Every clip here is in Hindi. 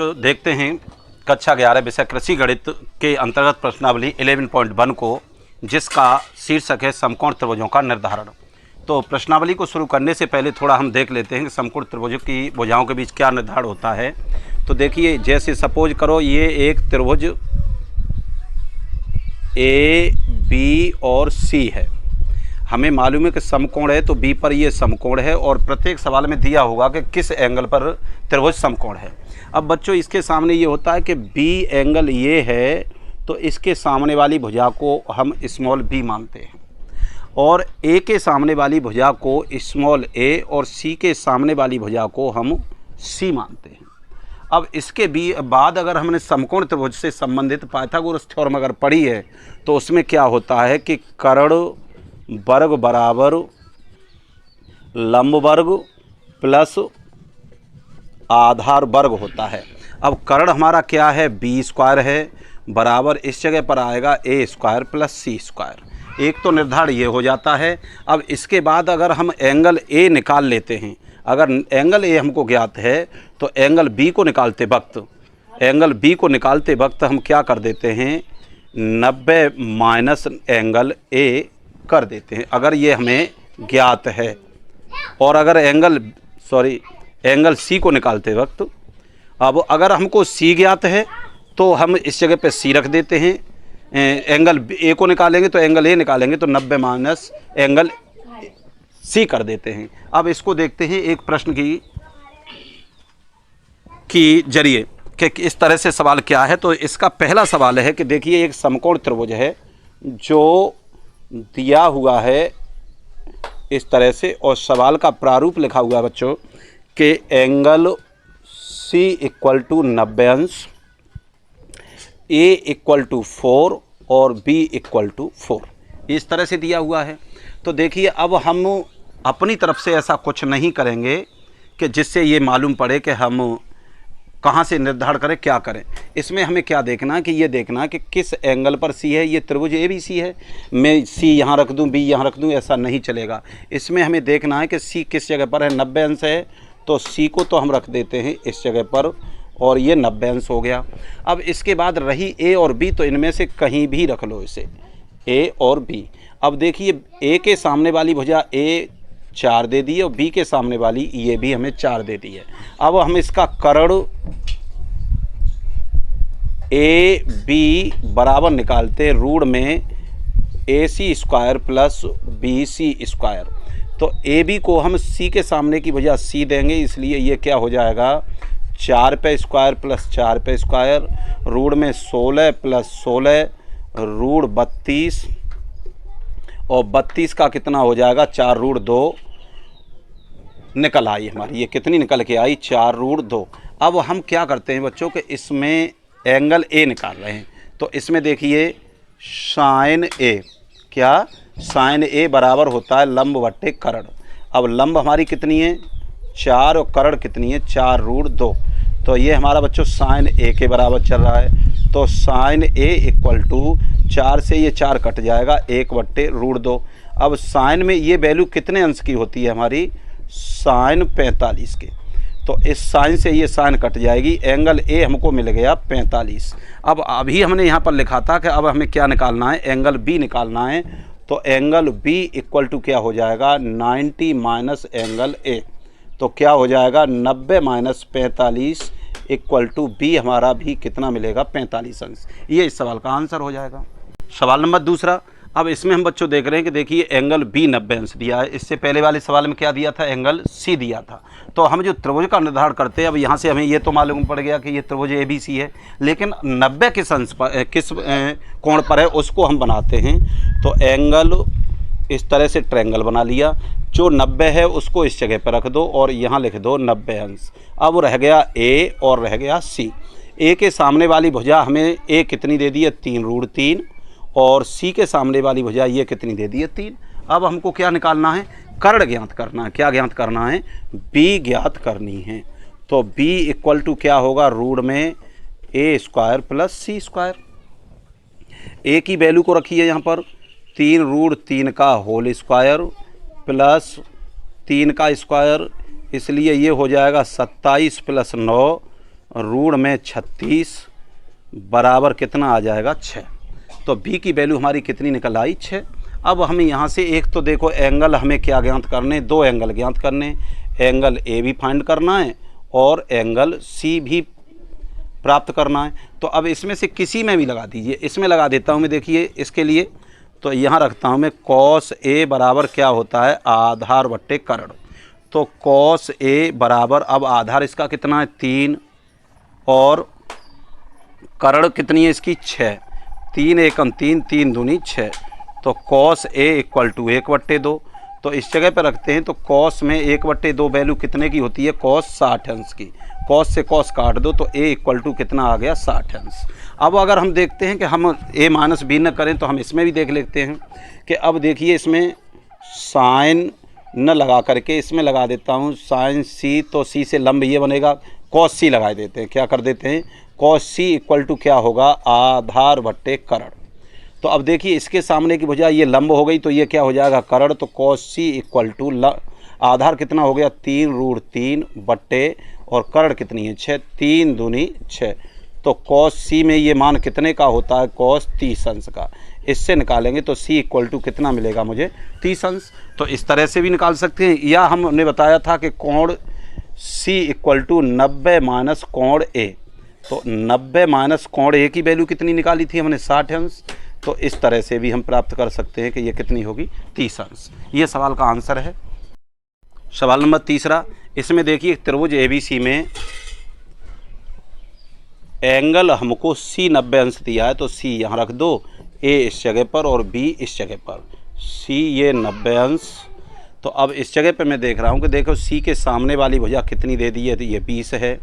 बच्चों देखते हैं कक्षा 11 विषय कृषि गणित के अंतर्गत प्रश्नावली 11.1 को, जिसका शीर्षक है समकोण त्रिभुजों का निर्धारण। तो प्रश्नावली को शुरू करने से पहले थोड़ा हम देख लेते हैं कि समकोण त्रिभुजों की भुजाओं के बीच क्या निर्धारण होता है। तो देखिए, जैसे सपोज करो ये एक त्रिभुज ए बी और सी है। हमें मालूम है कि समकोण है, तो बी पर ये समकोण है और प्रत्येक सवाल में दिया होगा कि किस एंगल पर त्रिभुज समकोण है। अब बच्चों इसके सामने ये होता है कि बी एंगल ये है, तो इसके सामने वाली भुजा को हम स्मॉल बी मानते हैं और ए के सामने वाली भुजा को स्मॉल ए और सी के सामने वाली भुजा को हम सी मानते हैं। अब इसके बाद अगर हमने समकोण त्रिभुज से संबंधित पाइथागोरस थ्योरम अगर पढ़ी है, तो उसमें क्या होता है कि कर्ण वर्ग बराबर लंब वर्ग प्लस आधार वर्ग होता है। अब कर्ण हमारा क्या है, बी स्क्वायर है, बराबर इस जगह पर आएगा ए स्क्वायर प्लस सी स्क्वायर। एक तो निर्धारण ये हो जाता है। अब इसके बाद अगर हम एंगल ए निकाल लेते हैं, अगर एंगल ए हमको ज्ञात है, तो एंगल बी को निकालते वक्त हम क्या कर देते हैं, 90 माइनस एंगल ए कर देते हैं, अगर ये हमें ज्ञात है। और अगर एंगल सी को निकालते वक्त, अब अगर हमको सी ज्ञात है तो हम इस जगह पे सी रख देते हैं। एंगल ए को निकालेंगे तो एंगल ए निकालेंगे तो 90 माइनस एंगल सी कर देते हैं। अब इसको देखते हैं एक प्रश्न की जरिए कि इस तरह से सवाल क्या है। तो इसका पहला सवाल है कि देखिए, एक समकोण त्रिभुज है जो दिया हुआ है इस तरह से, और सवाल का प्रारूप लिखा हुआ है बच्चों कि एंगल सी इक्वल टू 90 अंश, ए इक्वल टू 4 और बी इक्वल टू 4, इस तरह से दिया हुआ है। तो देखिए, अब हम अपनी तरफ से ऐसा कुछ नहीं करेंगे कि जिससे ये मालूम पड़े कि हम कहाँ से निर्धारण करें, क्या करें। इसमें हमें क्या देखना है कि ये देखना है कि किस एंगल पर सी है। ये त्रिभुज ए बी सी है, मैं सी यहाँ रख दूँ, बी यहाँ रख दूँ, ऐसा नहीं चलेगा। इसमें हमें देखना है कि सी किस जगह पर है, 90 अंश है, तो सी को तो हम रख देते हैं इस जगह पर और ये 90 अंश हो गया। अब इसके बाद रही ए और बी, तो इनमें से कहीं भी रख लो इसे, ए और बी। अब देखिए, ए के सामने वाली भुजा ए 4 दे दी है और बी के सामने वाली ये भी हमें 4 दे दी है। अब हम इसका कर्ण ए बी बराबर निकालते रूट में A C square plus B C square. तो ए बी को हम सी के सामने की भुजा सी देंगे, इसलिए ये क्या हो जाएगा, 4 पे स्क्वायर प्लस 4 पे स्क्वायर, रूट में 16 प्लस 16 रूट 32, और 32 का कितना हो जाएगा, 4 रूट 2 निकल आई हमारी। ये कितनी निकल के आई, 4 रूट 2। अब हम क्या करते हैं बच्चों कि इसमें एंगल ए निकाल रहे हैं। तो इसमें देखिए साइन ए, क्या साइन ए बराबर होता है लंब बट्टे कर्ण। अब लंब हमारी कितनी है, 4, और कर्ण कितनी है, 4 रूट 2। तो ये हमारा बच्चों साइन ए के बराबर चल रहा है। तो साइन ए इक्वल टू 4 से ये 4 कट जाएगा, 1 बट्टे रूट 2। अब साइन में ये वैल्यू कितने अंश की होती है हमारी, साइन 45 के। तो इस साइन से ये साइन कट जाएगी, एंगल ए हमको मिल गया 45। अब अभी हमने यहाँ पर लिखा था कि अब हमें क्या निकालना है, एंगल बी निकालना है। तो एंगल बी इक्वल टू क्या हो जाएगा, 90 माइनस एंगल ए। तो क्या हो जाएगा, 90 माइनस 45 इक्वल टू बी हमारा भी कितना मिलेगा, 45 अंश। ये इस सवाल का आंसर हो जाएगा। सवाल नंबर दूसरा। अब इसमें हम बच्चों देख रहे हैं कि देखिए एंगल बी 90 अंश दिया है। इससे पहले वाले सवाल में क्या दिया था, एंगल सी दिया था। तो हम जो त्रिभुज का निर्धारण करते हैं, अब यहाँ से हमें ये तो मालूम पड़ गया कि ये त्रिभुज ए बी सी है, लेकिन 90 किस अंश पर, किस कोण पर है उसको हम बनाते हैं। तो एंगल इस तरह से ट्रायंगल बना लिया, जो 90 है उसको इस जगह पर रख दो और यहाँ लिख दो 90 अंश। अब रह गया ए और रह गया सी। ए के सामने वाली भुजा हमें ए कितनी दे दी है, 3 रूट 3, और सी के सामने वाली भुजा ये कितनी दे दी है, 3। अब हमको क्या निकालना है, कर्ण ज्ञात करना है। क्या ज्ञात करना है, बी ज्ञात करनी है। तो बी इक्वल टू क्या होगा, रूट में ए स्क्वायर प्लस सी स्क्वायर। ए की वैल्यू को रखिए यहाँ पर, 3 रूट 3 का होल स्क्वायर प्लस 3 का स्क्वायर, इसलिए ये हो जाएगा 27 प्लस 9 रूट में 36 बराबर कितना आ जाएगा 6। तो बी की वैल्यू हमारी कितनी निकल आई 6। अब हमें यहाँ से एक तो देखो एंगल हमें क्या ज्ञात करने, 2 एंगल ज्ञात करने, एंगल ए भी फाइंड करना है और एंगल सी भी प्राप्त करना है। तो अब इसमें से किसी में भी लगा दीजिए, इसमें लगा देता हूँ मैं, देखिए इसके लिए तो यहाँ रखता हूँ मैं कॉस ए बराबर क्या होता है आधार बट्टे कर्ण। तो कॉस ए बराबर, अब आधार इसका कितना है 3 और कर्ण कितनी है इसकी 6, 3 एकम 3, 3 दूनी 6। तो कॉस ए इक्वल टू 1/2। तो इस जगह पर रखते हैं तो कॉस में 1/2 वैल्यू कितने की होती है कॉस 60 अंश की। कॉस से कॉस काट दो तो ए इक्वल टू कितना आ गया 60 अंश। अब अगर हम देखते हैं कि हम ए माइनस बी न करें तो हम इसमें भी देख लेते हैं कि अब देखिए इसमें साइन न लगा करके इसमें लगा देता हूँ साइन सी। तो सी से लंब ये बनेगा, कॉस सी लगा देते हैं, क्या कर देते हैं कॉस सी इक्वल टू क्या होगा आधार बट्टे कर्ण। तो अब देखिए इसके सामने की भुजा ये लंब हो गई तो ये क्या हो जाएगा कर्ण। तो कॉस सी इक्वल टू आधार कितना हो गया 3√3 बट्टे और कर्ण कितनी है 6, 3 दूनी 6। तो कॉस सी में ये मान कितने का होता है कॉस 30 अंश का। इससे निकालेंगे तो सी इक्वल टू कितना मिलेगा मुझे 30 अंश। तो इस तरह से भी निकाल सकते हैं, या हमने बताया था कि कोण सी इक्वल टू 90 माइनस कोण ए। तो 90 माइनस कोण ए की वैल्यू कितनी निकाली थी हमने 60 अंश। तो इस तरह से भी हम प्राप्त कर सकते हैं कि ये कितनी होगी 30 अंश। ये सवाल का आंसर है। सवाल नंबर तीसरा, इसमें देखिए त्रिभुज एबीसी में एंगल हमको सी 90 अंश दिया है। तो सी यहाँ रख दो, ए इस जगह पर और बी इस जगह पर। सी ये 90 अंश। तो अब इस जगह पे मैं देख रहा हूँ कि देखो सी के सामने वाली भुजा कितनी दे दी है, तो ये 20 है।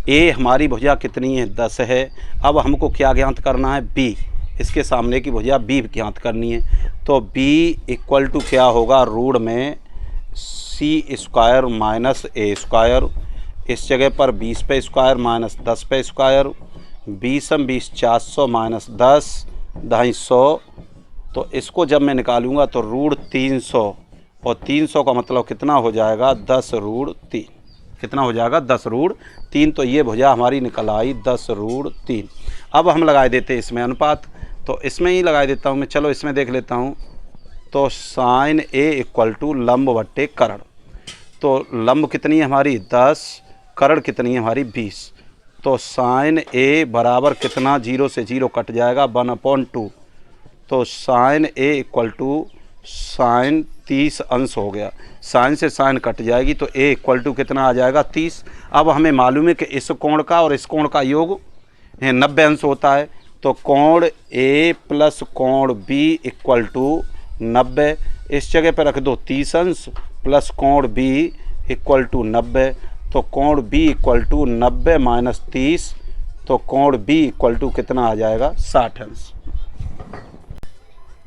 ए हमारी भुजा कितनी है 10 है। अब हमको क्या ज्ञात करना है बी, इसके सामने की भुजा बी ज्ञात करनी है। तो बी इक्वल टू क्या होगा रूट में सी स्क्वायर माइनस ए स्क्वायर। इस जगह पर 20 पे स्क्वायर माइनस 10 पे स्क्वायर, 20 400 माइनस 10 250। तो इसको जब मैं निकालूंगा तो रूट 300 और 300 का मतलब कितना हो जाएगा 10√3। कितना हो जाएगा 10√3। तो ये भुजा हमारी निकल आई 10√3। अब हम लगा देते हैं इसमें अनुपात, तो इसमें ही लगा देता हूँ मैं। चलो इसमें देख लेता हूँ। तो साइन ए इक्वल टू लंब बट्टे कर्ण। तो लंब कितनी है हमारी 10, कर्ण कितनी है हमारी 20। तो साइन ए बराबर कितना 0 से 0 कट जाएगा 1/2। तो sine a equal to sine 30 अंश हो गया। साइन से साइन कट जाएगी तो ए इक्वल टू कितना आ जाएगा 30। अब हमें मालूम है कि इस कोण का और इस कोण का योग 90 अंश होता है। तो कोण ए प्लस कोण बी इक्वल टू 90। इस जगह पर रख दो 30 अंश प्लस कोण बी इक्वल टू 90। तो कोण बी इक्वल टू 90 माइनस 30। तो कोण बी इक्वल टू कितना आ जाएगा 60 अंश।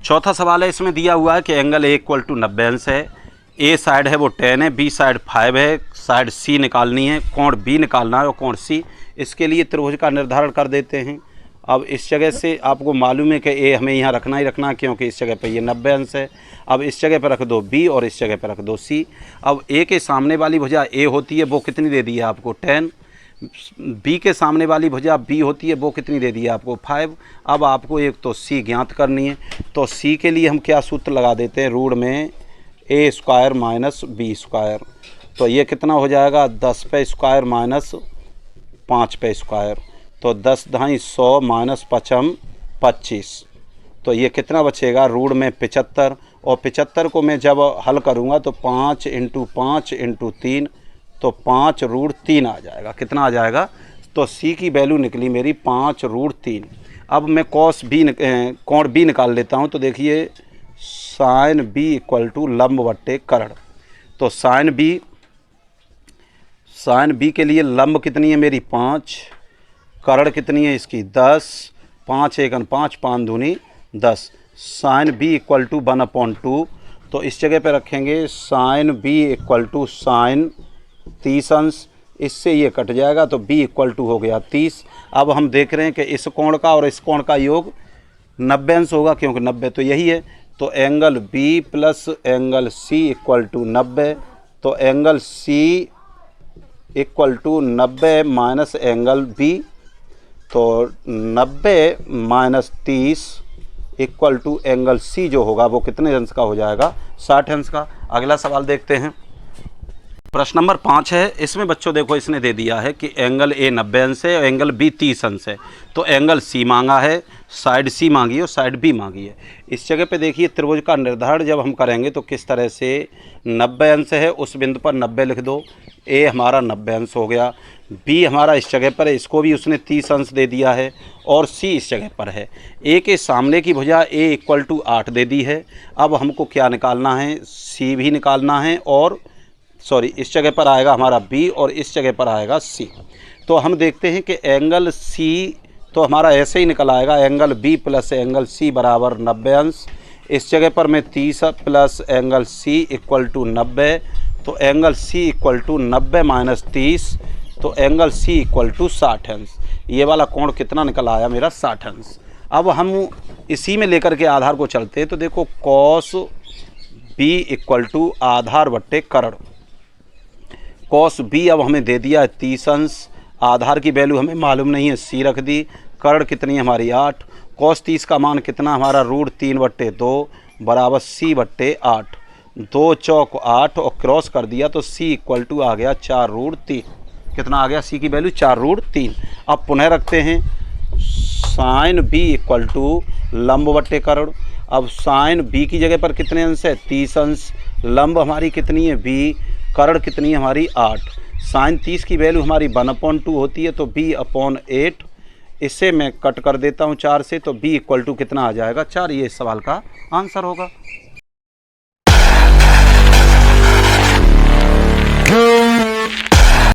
चौथा सवाल है, इसमें दिया हुआ है कि एंगल ए इक्वल टू 90 अंश है। ए साइड है वो 10 है, बी साइड 5 है, साइड सी निकालनी है, कोण बी निकालना है और कोण सी। इसके लिए त्रिभुज का निर्धारण कर देते हैं। अब इस जगह से आपको मालूम है कि ए हमें यहाँ रखना ही रखना, क्योंकि इस जगह पे ये 90 अंश है। अब इस जगह पर रख दो बी और इस जगह पर रख दो सी। अब ए के सामने वाली भुजा ए होती है, वो कितनी दे दी है आपको 10। बी के सामने वाली भुजा बी होती है, वो कितनी दे दी है आपको 5। अब आपको एक तो सी ज्ञात करनी है। तो सी के लिए हम क्या सूत्र लगा देते हैं रूट में ए स्क्वायर माइनस बी स्क्वायर। तो ये कितना हो जाएगा 10 पे स्क्वायर माइनस 5 पे स्क्वायर। तो 10 ढाई 100 माइनस 5 25। तो ये कितना बचेगा रूट में 75। और 75 को मैं जब हल करूँगा तो 5 × 5 × 3 तो 5√3 आ जाएगा। कितना आ जाएगा? तो सी की वैल्यू निकली मेरी 5√3। अब मैं कोण बी निकाल लेता हूँ। तो देखिए साइन बी इक्वल टू लंब बट्टे कर्ण। तो साइन बी के लिए लंब कितनी है मेरी 5, कर्ण कितनी है इसकी 10, 5 एकन 5 5 दूनी 10। Sine b equal to 1/2। तो इस जगह पे रखेंगे sine b equal to sine 30 अंश। इससे ये कट जाएगा तो b इक्वल टू हो गया 30। अब हम देख रहे हैं कि इस कोण का और इस कोण का योग 90 अंश होगा, क्योंकि 90 तो यही है। तो angle b plus angle c equal to 90। तो angle c equal to 90 minus angle b, तो 90 minus 30 equal to angle c जो होगा वो कितने अंश का हो जाएगा, 60 अंश का। अगला सवाल देखते हैं, प्रश्न नंबर 5 है। इसमें बच्चों देखो इसने दे दिया है कि एंगल ए 90 अंश है और एंगल बी 30 अंश है। तो एंगल सी मांगा है, साइड सी मांगी है और साइड बी मांगी है। इस जगह पे देखिए त्रिभुज का निर्धारण जब हम करेंगे तो किस तरह से 90 अंश है, उस बिंदु पर 90 लिख दो, ए हमारा 90 अंश हो गया, बी हमारा इस जगह पर है, इसको भी उसने 30 अंश दे दिया है, और सी इस जगह पर है। ए के सामने की भुजा ए इक्वल टू 8 दे दी है। अब हमको क्या निकालना है, सी भी निकालना है, और इस जगह पर आएगा हमारा बी और इस जगह पर आएगा सी। तो हम देखते हैं कि एंगल सी तो हमारा ऐसे ही निकल आएगा, angle b plus angle c बराबर 90 अंश। इस जगह पर मैं 30 plus angle c equal to 90, तो angle c equal to 90 minus 30, तो एंगल सी इक्वल टू 60 अंश। ये वाला कोण कितना निकल आया मेरा, 60 अंश। अब हम इसी में लेकर के आधार को चलते हैं, तो देखो कॉस बी इक्वल टू आधार बट्टे कर्ण। कॉस बी अब हमें दे दिया है 30 अंश, आधार की वैल्यू हमें मालूम नहीं है, सी रख दी, कर्ण कितनी है हमारी 8, कॉस 30 का मान कितना हमारा √3/2 बराबर सी बट्टे 8, 2 चौक 8 और क्रॉस कर दिया तो सी इक्वल टू आ गया 4√3। कितना आ गया सी की वैल्यू, 4√3। अब पुनः रखते हैं साइन बी इक्वल टू लंब बट्टे कर्ण। अब साइन बी की जगह पर कितने अंश है, 30 अंश, लंब हमारी कितनी है बी, कर्ण कितनी है हमारी 8, साइन 30 की वैल्यू हमारी 1/2 होती है, तो b/8, इससे मैं कट कर देता हूँ 4 से, तो b इक्वल टू कितना आ जाएगा 4। ये इस सवाल का आंसर होगा।